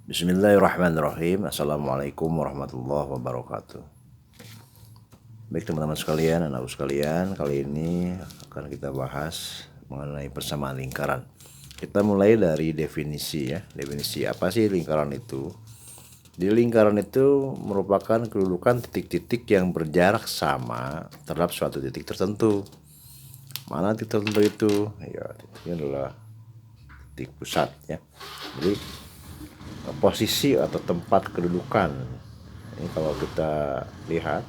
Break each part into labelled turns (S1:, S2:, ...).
S1: Bismillahirrahmanirrahim. Assalamualaikum warahmatullahi wabarakatuh. Baik teman-teman sekalian, anak-anak sekalian, kali ini akan kita bahas mengenai persamaan lingkaran. Kita mulai dari definisi ya. Definisi apa sih lingkaran itu? Di lingkaran itu merupakan kedudukan titik-titik yang berjarak sama terhadap suatu titik tertentu. Mana titik tertentu itu? Ya, titiknya adalah titik pusat ya. Jadi posisi atau tempat kedudukan ini kalau kita lihat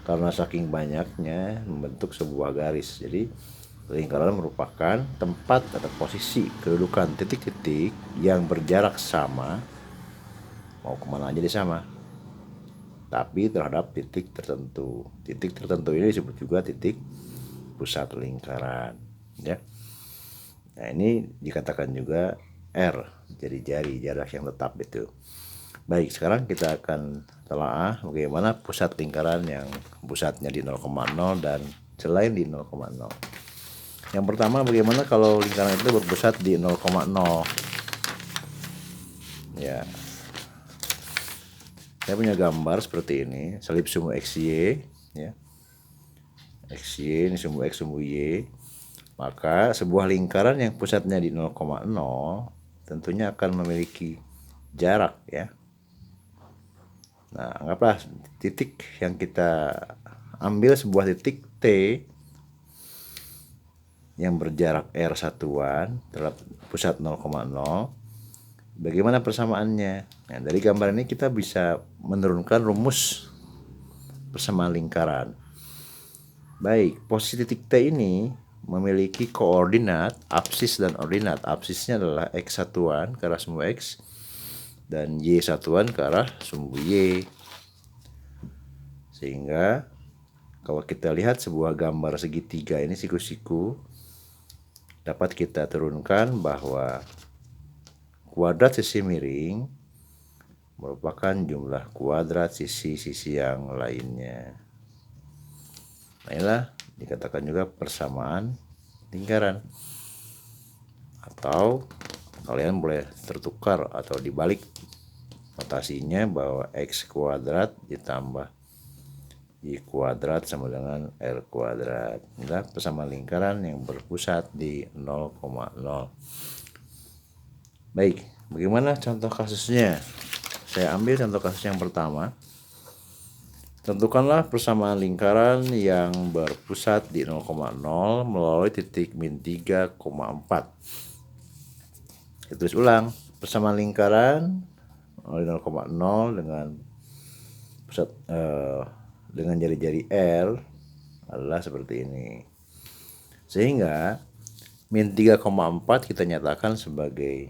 S1: karena saking banyaknya membentuk sebuah garis. Jadi lingkaran merupakan tempat atau posisi kedudukan titik-titik yang berjarak sama, mau kemana aja sama, tapi terhadap titik tertentu. Titik tertentu ini disebut juga titik pusat lingkaran ya. Nah, ini dikatakan juga R, jari-jari, jarak yang tetap itu. Baik, sekarang kita akan telaah bagaimana pusat lingkaran yang pusatnya di 0,0 dan selain di 0,0. Yang pertama, bagaimana kalau lingkaran itu berpusat di 0,0. Ya, saya punya gambar seperti ini, salib sumbu XY ya. XY ini sumbu X, sumbu Y. Maka sebuah lingkaran yang pusatnya di 0,0 tentunya akan memiliki jarak ya. Nah, anggaplah titik yang kita ambil sebuah titik T yang berjarak R satuan terhadap pusat 0,0. Bagaimana persamaannya? Nah, dari gambar ini kita bisa menurunkan rumus persamaan lingkaran. Baik, posisi titik T ini memiliki koordinat absis dan ordinat. Absisnya adalah X satuan ke arah sumbu X dan Y satuan ke arah sumbu Y. Sehingga kalau kita lihat sebuah gambar segitiga ini siku-siku, dapat kita turunkan bahwa kuadrat sisi miring merupakan jumlah kuadrat sisi-sisi yang lainnya. Nah, inilah dikatakan juga persamaan lingkaran. Atau kalian boleh tertukar atau dibalik notasinya bahwa X kuadrat ditambah Y kuadrat sama dengan R kuadrat. Inilah persamaan lingkaran yang berpusat di 0,0. Baik, bagaimana contoh kasusnya? Saya ambil contoh kasus yang pertama. Tentukanlah persamaan lingkaran yang berpusat di 0,0 melalui titik min 3,4. Tulis ulang, persamaan lingkaran oleh 0,0 dengan pusat dengan jari-jari R adalah seperti ini. Sehingga min 3,4 kita nyatakan sebagai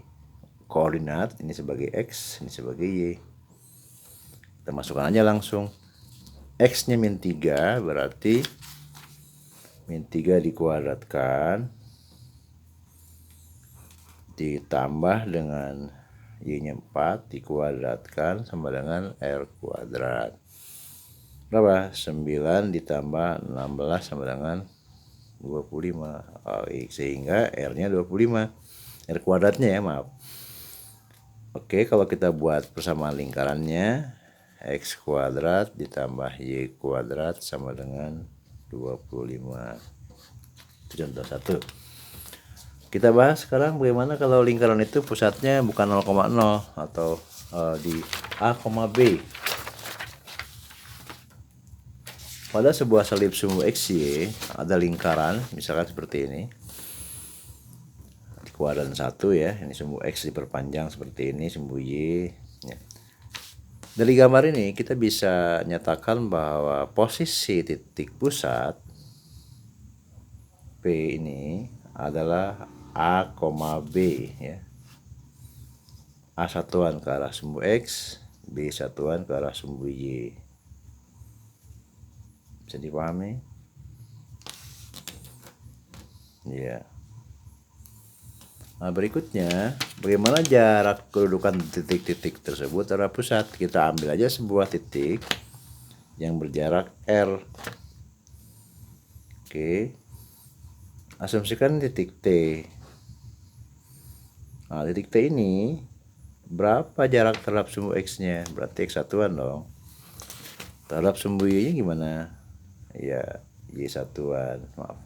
S1: koordinat, ini sebagai X, ini sebagai Y. Kita masukkan aja langsung. X-nya min 3 berarti min 3 dikuadratkan ditambah dengan Y-nya 4 dikuadratkan sama dengan R kuadrat. Berapa? 9 ditambah 16 sama dengan 25. Sehingga R-nya 25. R kuadratnya ya, maaf. Oke, kalau kita buat persamaan lingkarannya, X kuadrat ditambah Y kuadrat sama dengan 25. Itu contoh satu. Kita bahas sekarang bagaimana kalau lingkaran itu pusatnya bukan 0,0 atau di A, B. Pada sebuah salib sumbu XY ada lingkaran, misalkan seperti ini. Di kuadran 1 ya, ini sumbu X diperpanjang seperti ini, sumbu Y ya. Dari gambar ini kita bisa nyatakan bahwa posisi titik pusat P ini adalah A, B ya. A satuan ke arah sumbu X, B satuan ke arah sumbu Y. Bisa dipahami? Ya. Nah, berikutnya, bagaimana jarak kedudukan titik-titik tersebut terhadap pusat? Kita ambil aja sebuah titik yang berjarak R. Oke. Asumsikan titik T. Nah, titik T ini berapa jarak terhadap sumbu X-nya? Berarti X satuan dong. Terhadap sumbu Y-nya gimana? Ya, Y satuan, maaf.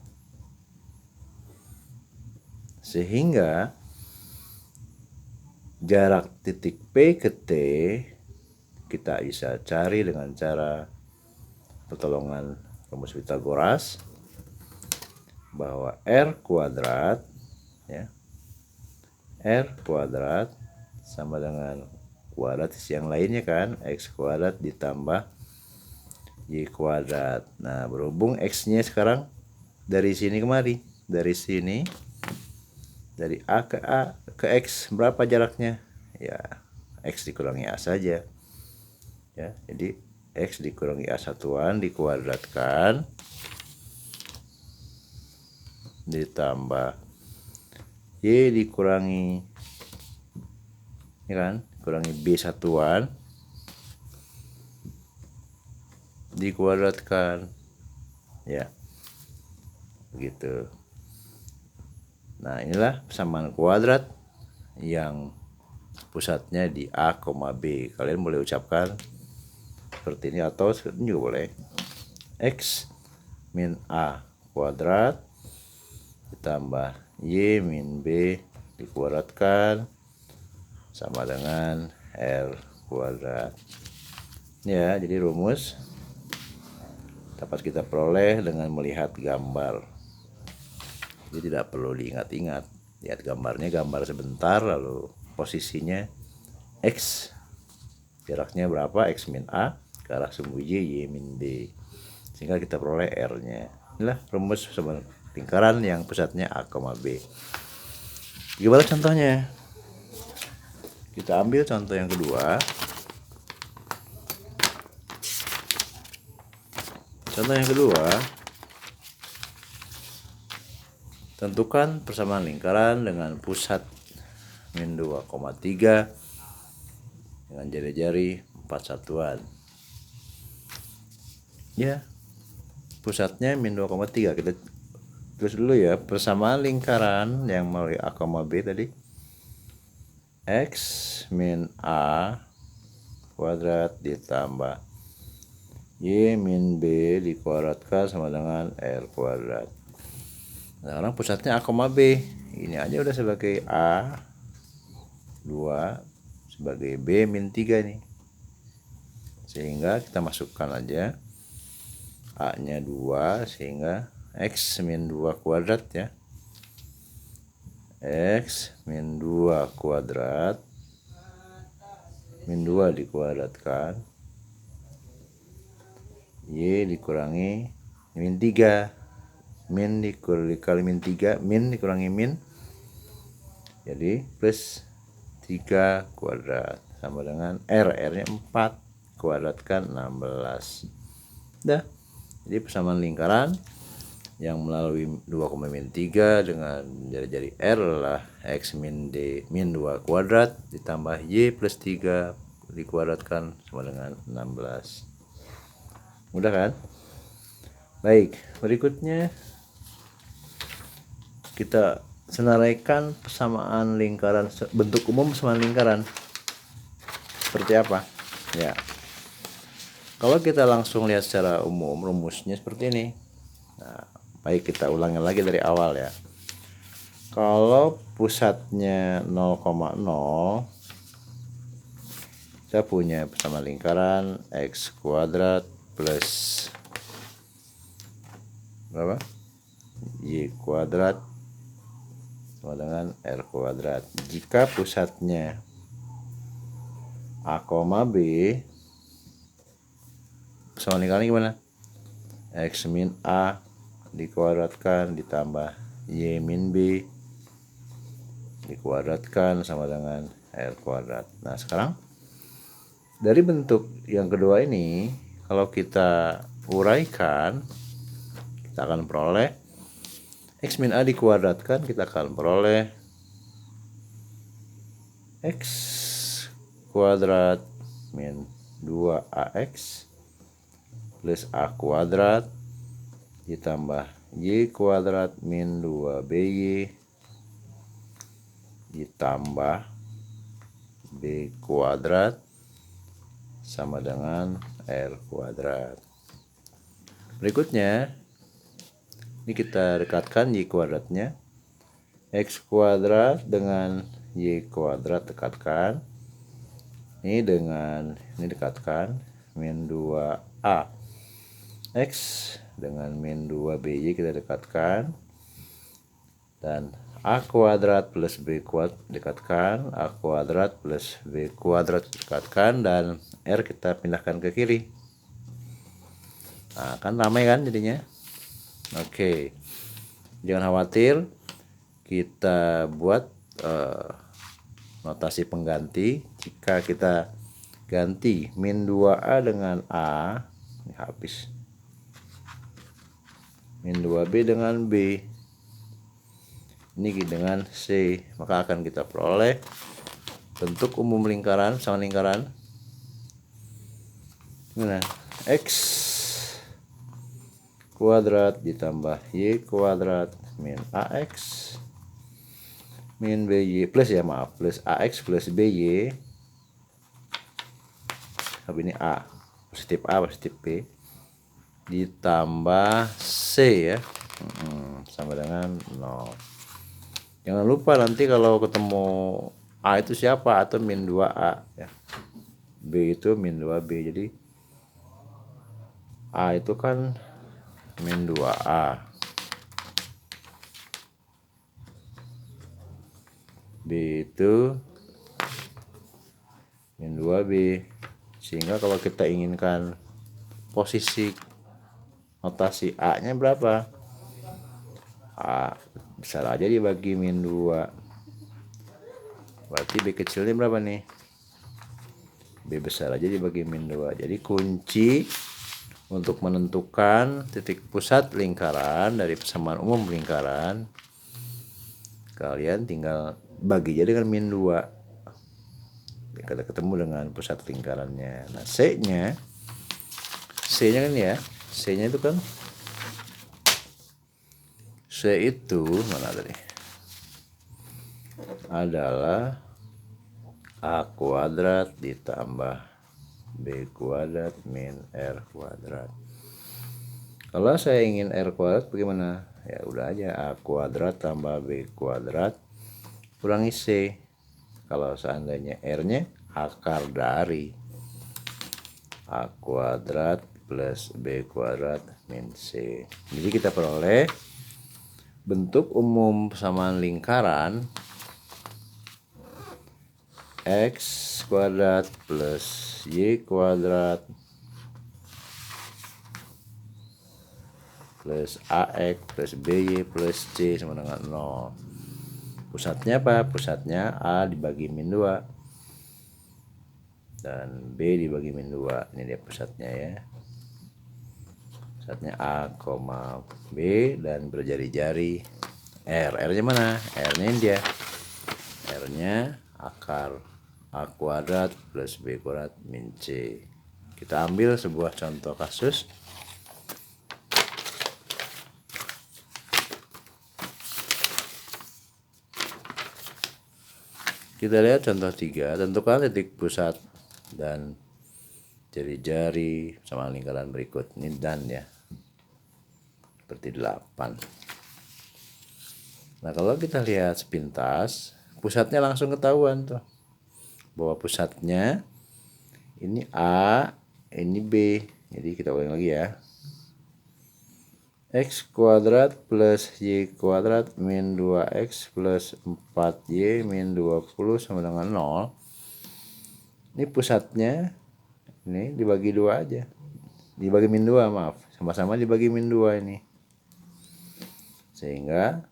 S1: Sehingga jarak titik P ke T kita bisa cari dengan cara pertolongan rumus Pythagoras, bahwa R kuadrat ya, R kuadrat sama dengan kuadrat yang lainnya kan, X kuadrat ditambah Y kuadrat. Nah, berhubung X-nya sekarang dari sini kemari, dari sini, dari A ke X, berapa jaraknya? Ya, X dikurangi A saja. Ya, jadi X dikurangi A satuan dikuadratkan ditambah Y dikurangi, ya kan, kurangi B satuan dikuadratkan, ya begitu. Nah, inilah persamaan kuadrat yang pusatnya di A, B. Kalian boleh ucapkan seperti ini atau seperti ini juga boleh. X min A kuadrat ditambah Y min B dikuadratkan sama dengan R kuadrat. Ya, jadi rumus dapat kita peroleh dengan melihat gambar. Jadi tidak perlu diingat-ingat. Lihat gambarnya, gambar sebentar, lalu posisinya X, jaraknya berapa, X min A ke arah sumbu Y, Y min B, sehingga kita peroleh R-nya. Inilah rumus lingkaran yang pusatnya A, B. Gimana contohnya? Kita ambil contoh yang kedua. Contoh yang kedua, tentukan persamaan lingkaran dengan pusat min 2,3 dengan jari-jari 4 satuan. Ya, pusatnya min 2,3. Kita tulis dulu ya, persamaan lingkaran yang melalui A, B tadi. X min A kuadrat ditambah Y min B dikuadratkan sama dengan R kuadrat. Nah, sekarang pusatnya A, B. Ini aja udah sebagai A 2, sebagai B min 3 nih. Sehingga kita masukkan aja A-nya 2, sehingga X min 2 kuadrat ya. X min 2 kuadrat, min 2 dikuadratkan, Y dikurangi min 3, min dikali min 3, min dikurangi min, jadi plus 3 kuadrat sama dengan R-nya 4 kuadratkan 16. Dah. Jadi persamaan lingkaran yang melalui 2,3 dengan jari-jari R adalah X min D min 2 kuadrat ditambah Y plus 3 dikuadratkan sama dengan 16. Mudah kan? Baik, berikutnya kita senaraikan persamaan lingkaran, bentuk umum persamaan lingkaran seperti apa ya. Kalau kita langsung lihat secara umum, rumusnya seperti ini. Nah, baik, kita ulangi lagi dari awal ya. Kalau pusatnya 0,0, kita punya persamaan lingkaran X kuadrat plus berapa? Y kuadrat sama dengan R kuadrat. Jika pusatnya A, B, persamaan lingkaran gimana? X min A dikuadratkan ditambah Y min B dikuadratkan sama dengan R kuadrat. Nah, sekarang dari bentuk yang kedua ini, kalau kita uraikan, kita akan peroleh X min A dikuadratkan, kita akan peroleh X kuadrat min 2AX plus A kuadrat ditambah Y kuadrat min 2BY ditambah B kuadrat sama dengan R kuadrat. Berikutnya, ini kita dekatkan Y kuadratnya. X kuadrat dengan Y kuadrat dekatkan. Ini dengan ini dekatkan. Min 2A. X dengan min 2BY kita dekatkan. Dan A kuadrat plus B kuadrat dekatkan, A kuadrat plus B kuadrat dekatkan, dan R kita pindahkan ke kiri. Nah, kan ramai kan jadinya. Oke, jangan khawatir, kita buat notasi pengganti. Jika kita ganti min 2A dengan A, ini habis. Min 2B dengan B, ini dengan C, maka akan kita peroleh bentuk umum lingkaran sama lingkaran. Nah, X kuadrat ditambah Y kuadrat min AX min BY plus plus AX plus BY. Tapi ini A, positif A positif B ditambah C ya, sama dengan 0. Jangan lupa nanti kalau ketemu A itu siapa, atau min 2A ya. B itu min 2B. Jadi A itu kan min 2A. B itu min 2B. Sehingga kalau kita inginkan posisi notasi A-nya berapa? A besar aja dibagi min 2. Berarti B kecilnya berapa nih? B besar aja dibagi min 2. Jadi kunci untuk menentukan titik pusat lingkaran dari persamaan umum lingkaran, kalian tinggal bagi aja dengan min 2. Kita ketemu dengan pusat lingkarannya. Nah, C-nya kan ya, C-nya itu kan, C itu mana tadi? Adalah A kuadrat ditambah B kuadrat min R kuadrat. Kalau saya ingin R kuadrat bagaimana? Ya udah aja, A kuadrat tambah B kuadrat kurangi C. Kalau seandainya R-nya akar dari A kuadrat plus B kuadrat min C. Jadi kita peroleh bentuk umum persamaan lingkaran X kuadrat plus Y kuadrat plus AX plus BY plus C sama dengan 0. Pusatnya apa? Pusatnya A dibagi min 2 dan B dibagi min 2. Ini dia pusatnya ya. Pusatnya A, B dan berjari-jari R. R-nya mana? R-nya ini dia. R-nya akar A kuadrat plus B kuadrat min C. Kita ambil sebuah contoh kasus. Kita lihat contoh 3. Tentukan titik pusat dan jari-jari sama lingkaran berikut. Ini dan ya, seperti 8. Nah, kalau kita lihat sepintas, pusatnya langsung ketahuan tuh, bahwa pusatnya ini A, ini B. Jadi kita ulang lagi ya. X kuadrat plus Y kuadrat min 2X plus 4Y min 20 sama dengan 0. Ini pusatnya, ini dibagi 2 aja. Dibagi min 2, maaf. Sama-sama dibagi min 2 ini. Sehingga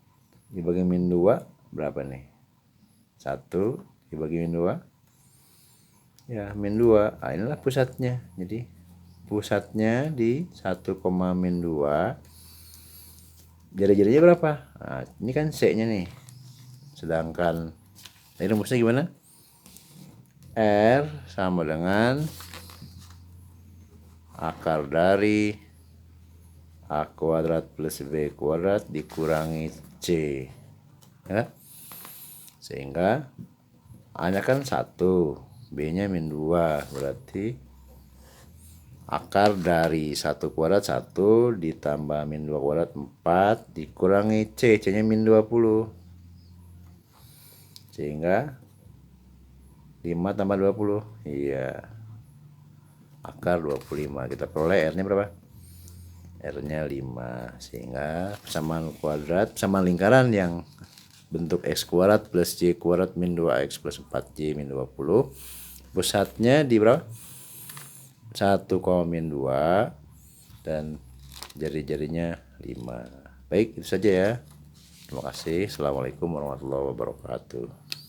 S1: dibagi min 2 berapa nih? 1 dibagi min 2. Ya, min 2. Nah, inilah pusatnya. Jadi pusatnya di 1, min 2. Jari-jarinya berapa? Nah, ini kan C-nya nih. Sedangkan ini rumusnya gimana? R sama dengan akar dari A kuadrat plus B kuadrat dikurangi C. Ya. Sehingga A nya kan 1, B nya min 2, berarti akar dari 1 kuadrat 1 ditambah min 2 kuadrat 4 dikurangi C nya min 20, sehingga 5 tambah 20, iya, akar 25. Kita peroleh R nya berapa? R nya 5, sehingga persamaan kuadrat, persamaan lingkaran yang bentuk X kuadrat plus Y kuadrat min 2X plus 4Y min 20, pusatnya di berapa? 1, min 2 dan jari-jarinya 5. Baik, itu saja ya. Terima kasih. Assalamualaikum warahmatullahi wabarakatuh.